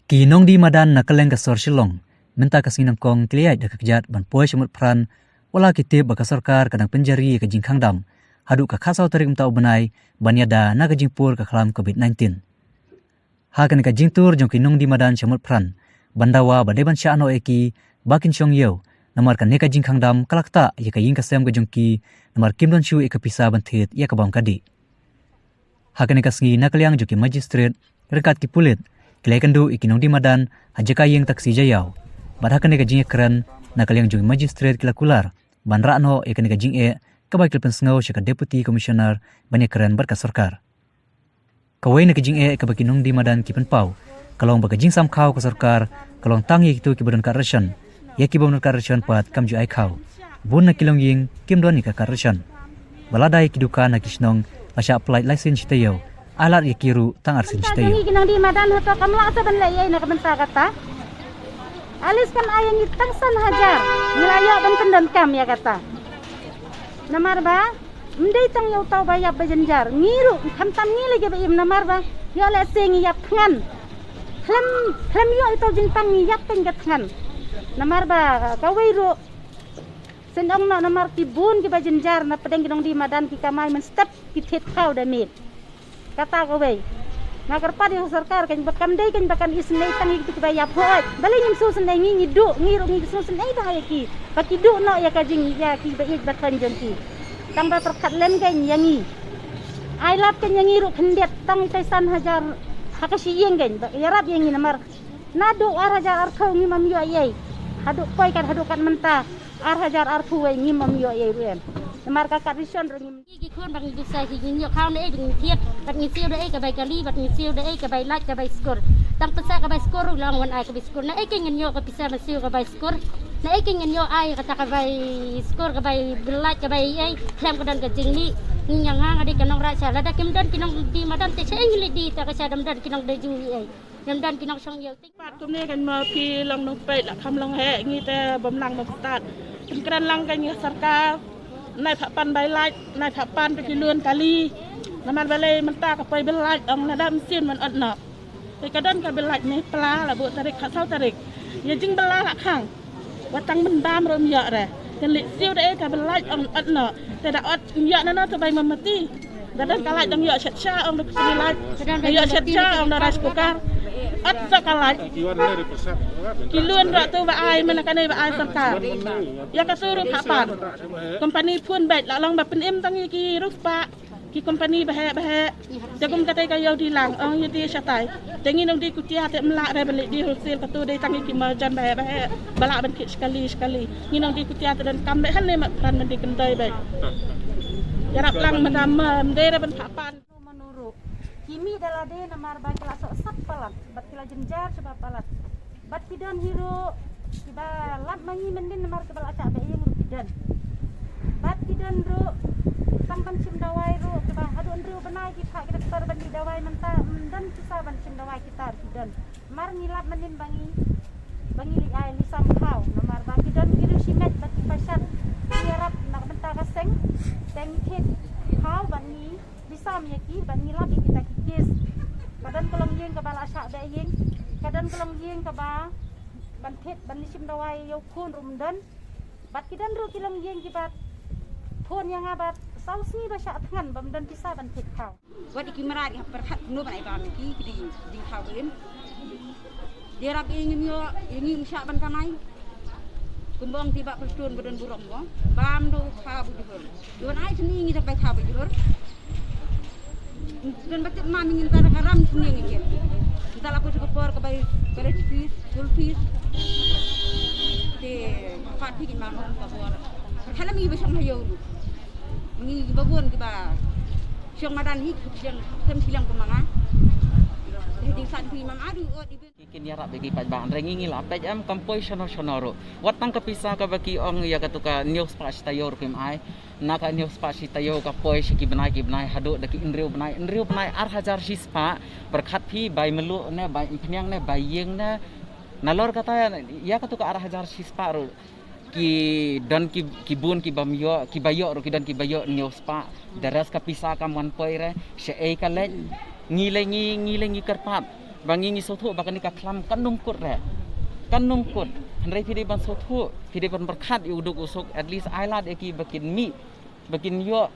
Kinong di madan nakaleng ka sor silong, minta kasinang kong kliyay da kakjat ban poy semut pran, wala kitib baka sarkar kadang penjari ka jingkang dam, hadu ka kasaw tarik mta ubanay, banyada na ka jingpur ka kalam COVID-19. Hakan ka jingtur jong kinong di madan semut pran, bandawa badeban siya ano eki, bakin siyong yew, namar ka neka jingkang dam kalakta ya ka ying kasem ka jongki, namar kimdon syu ika pisa bantit ya ka bam kadi. Hakan ka sngi nakalyang joki magistrate, rekat ki pulit, kilai kandu ikinong di madan hajaka yang taksi jayaw. Badhakan eka jing ekran nakalyang jong magistrate kilakular. Ban rakno ikan eka jing kabay kilpen sengaw siya ka deputy commissioner banyak keren berkas sarkar. Kawai neka jing kabay kinong di madan kipen pau. Kalong baka jing samkaw ka sarkar, kalong tangi itu kibadan ka rasyon. Ya kibadan ka rasyon pat kamju ay kaw. Bun na kilong ying kimdon ika ka rasyon. Baladay kiduka na kisnong asya apply license tayaw. Alat ya kiru tang arsin tayo. Jangi kinong di madan hoto kamla sa ban layay na kabensa kata. Alis kan ayang itang san hajar. Ngelayo ban kendon kam ya kata. Namar ba? Mdai tang yaw taw ba yap bajanjar. Ngiru kam tam ngile ke ba im namar ba? Yo le sing yap ngan. Klam yo ito jing tang yap teng gat ngan. Namar ba kawai ro sendong no namar ki bun ki bajanjar na pedeng kinong di madan ki kamay men step ki tet kaw da mit. Kata ko bay nagar pa di sarkar kan bakam day kan bakan isnay tangi tu bay yaphoy bali nim susun day ngi du ngi ro ngi susun ay bahaya ki pati du no ya kajing ya ki bay bakan jonki tang ba terkat len kan yangi ay lap kan yangi ro khendet tang taisan hajar hakashi yeng kan ya rap yangi namar nadu ar hajar ar khau ngi mam yo ay hadu koi kan hadu kan menta ar hajar ar thu ngi mam yo ay ruem namar kakak rison ring iki khon bang di sai ki nyok khao ne ding thiet bang ni siu de ka bai kali bang ni siu de ka bai lach ka bai skor tang pesa ka bai skor lang wan ai ka bai skor na ai ken nyok ka pisa ma siu ka bai skor na ai ken nyok ai ka ka bai skor ka bai lach ka bai ai khlem ka dan ka jing ni nyang hang adi kanong ra sa la da kim dan kinong di madan te cheng li di ta ka sa dam dan kinong de ju ai dam dan kinong song yeu tik pat kum ne kan ma pi long nong pe la kham long he ngi te bom lang ma tat kran lang kan sarkar nai pan bai lach nai pan pe kilun kali naman balai menta ka pai belaj ong nadam sin man adna pe kadan ka belaj ne pla la bu tarik khasau tarik ya jing bela la khang watang mendam rom ya re kan li siu de ka belaj ong adna te da at ya na to bai mamati dadan kalaj dong ya chat cha ong dok belaj ya chat cha ong da ras kokar at sa kalaj kilun ra tu ba ai man ka nei ba ai sarkar ya ka suru papan company pun bet la long ba pen em tang ki rupa ki company bahe jagum katai ka yaw di lang ong yati shatai tengi nong di kutia te mla re balik di wholesale ka tu dei tangi ki marjan bahe balak ban kit sekali ngi nong di kutia te dan kam han ne mat pran men di kendai bet jarap lang madam mde re ban papan menurut kimi dalade namar ba kelas sat palat bat kila jenjar sebab palat bat kidan hiro kiba lap mangi mendin namar kebal acak be yang kidan bat kidan ro sampan sim dawai ro kiba hadun ro benai ki phak kita tar ban di dawai menta dan sisa ban sim dawai kita kidan mar ngilap mendin bangi li ai li sam khau namar ba kidan kiru simet bat pasat tiarap nak benta kaseng teng kit khau bangi bisam ya ki bangi lap kita kikis kadang kolong yeng kebal acak be yeng kadang kolong yeng keba ban thet ban sim dawai yo khun rumdan bat kidan ro kilong yeng kibat phone yang abat sausni ba sya than bam dan bisa ban thet khau wat iki marat perhat nu ban ai ban ki di khau ben dia rap ingin yo ingin sya ban kanai kumbang tiba pertun badan burung ko bam do kha bu jur don ai sini ngi sampai kha bu jur dan batet man ingin tar karam sini ngi kita laku sekepor ke bayi college fees school fees de fat pi man ko bor khala mi be sam hayo ngi babon ki ba syong madan hi syong tem silang ko manga di san pi mam adu ot ikin ya rap bagi paj bang rengi ngila paj am kampoi sonoro watang ka pisa ka baki ong ya ka tuka news pa stayor pim ai naka news pa stayo ka poi ki benai hadu daki indriu benai ar hajar sispa berkat pi bai melu ne bai pnyang ne bai yeng ne nalor kata ya ka tuka ar hajar sispa ro ki dan ki bun ki bamyo ki bayo ro ki dan ki bayo news pa daras ka pisa ka mon poi re she e ka le ngi le ngi kerpat bangi ngi sotu bakani ka klam kan nungkut re kan nungkut handai pide ban sotu pide ban berkat uduk usuk at least ailat eki bakin mi bakin yo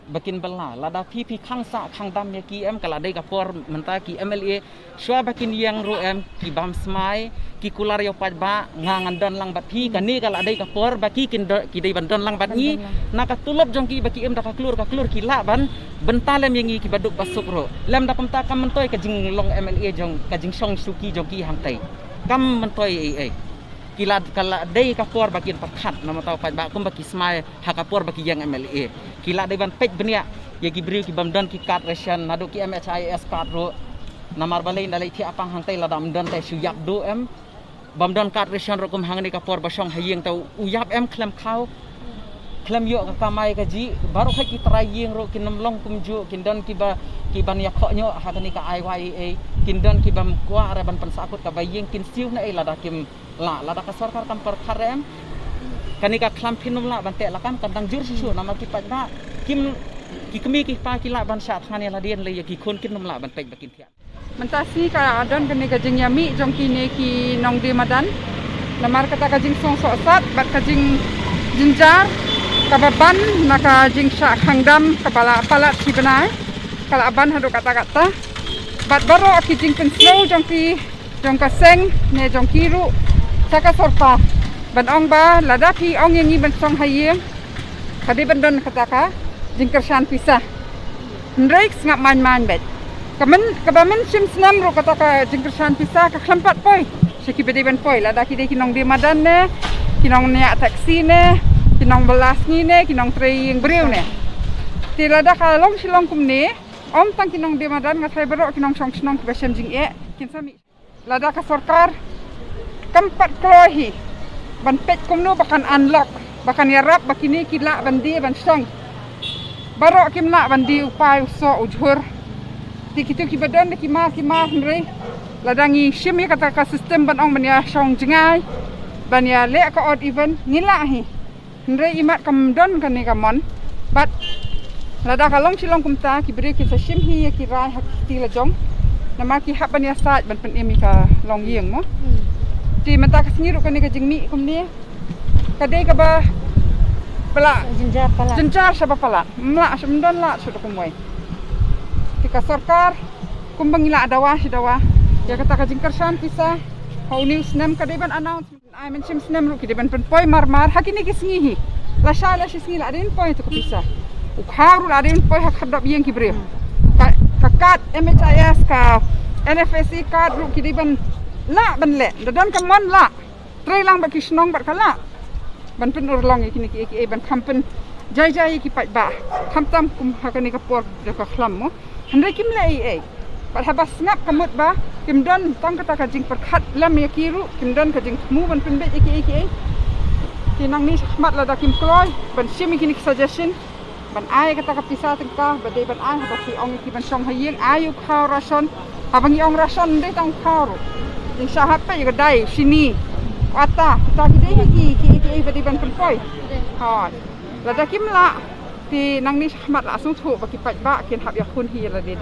bakin bela lada pipi khang sa khang dam ya ki em kala dai kapor menta ki MLA shwa bakin yang ro em ki bam smai ki kular yo paj ba ngangan don lang bat hi kani kala dai kapor baki kin ki dai ban don lang bat ni naka tulop jong ki baki em da ka klur ki la ban bentalem yang ki baduk basuk ro lem da pemta kam mentoi ka jing long MLA jong ka jing song suki jong ki hang tai kam mentoi ai kila kala dai kapor bakin perkat nama tau paj ba kum baki smai hakapor baki yang MLA kila dai ban pej benia ya ki briu ki bamdan ki card ration nadu ki MHIS card ro namar balai dalai thi apang hang tai ladam dan tai suyap do em bamdan card ration ro kum hang ni kapor basong hayeng tau uyap em klem khau klem yo ka kamai ka ji baru khai ki trayeng ro kin namlong kum ju kin dan ki ba ki ban ya kho nyo ha ni ka IYA kin dan ki bam kwa ara ban pensakut ka bayeng kin siu na ai lada kim la lada ka sarkar kam per kharem kanika klam pinum la ban te la kam kadang jur susu nama ki paj ba kim ki kemi ki pa ki la ban sha thane la dien le ya ki khon kin num la ban pej bakin thia mentasi ka adon kene ka jing yami jong kine ki nong de madan lamar kata ka jing song so sat bat ka jing jinjar ka baban naka jing sha khangdam kepala palat ki benai kala ban hadu kata bat baro ki jing pen slow jong ka seng ne jong kiru saka sorpa ban ong ba lada pi ong yang ban song hayeng kadi bandon kata ka jing kersan pisah ndreik ngap man bet kamen sim snam ro kata ka jing kersan pisah ka klampat poi seki bedi ban poi lada ki de kinong de madan ne kinong nya taksi ne kinong belas ni ne kinong trei yang breu ne ti lada ka long silong kum ne om tang kinong de madan ngatai bero kinong song snong ka besem jing e kin sami lada ka sarkar kampat klohi ban pet kumno bakan unlock bakan yarap bakini kila bandi ban song baro kimna bandi upai so ujhur tikitu ki badan ki ma ndrei ladangi shimi kata ka sistem ban ong ban ya song jingai ban ya le ka odd even ngila hi ndrei imat kam don kan ni kamon bat lada ka long silong kumta ki bri ki sa shim hi ki rai hak ti la jong nama ki hap ban ya sat ban pen emi ka long yeng mo ti mata ka singiru kan ni ka jingmi kumni kadai ka ba pala jenjar sa ba pala mla semdon la sudah kumwai tika sarkar kumbangila adawa sidawa ya kata ka jingkarsan pisa how news nem kadai ban announcement I mention nem ru kidai ban poi marmar hakini ki singihi la shala si singila adin poi to pisa ukharu adin poi hak hadap yang kibre ka kad MHIS ka NFSC kad ru kidai ban la ban le dadan kamon la trei lang ba kisnong ba kala ban pen urlong iki ki ban kampen jai ki pat ba kamtam kum hakani ka por ka khlam mo handai kim le ai pat habas ngap kamut ba kim don tang kata ka jing perkhat lam ya kiru kim don ka jing mu ban pen be iki kinang ni khmat la da kim kloy ban simi kini suggestion ban ai kata ka pisa tengka ba dei ban ai ba ki ong ki ban song hayeng ayu khaw rason abangi ong rason dei tang khaw jing sahat pa ya dai sini ata ta ki ki badi ban poi ha la da kim la ti nang ni khmat la sung thu ba ki pat ba kin hab ya khun hi la de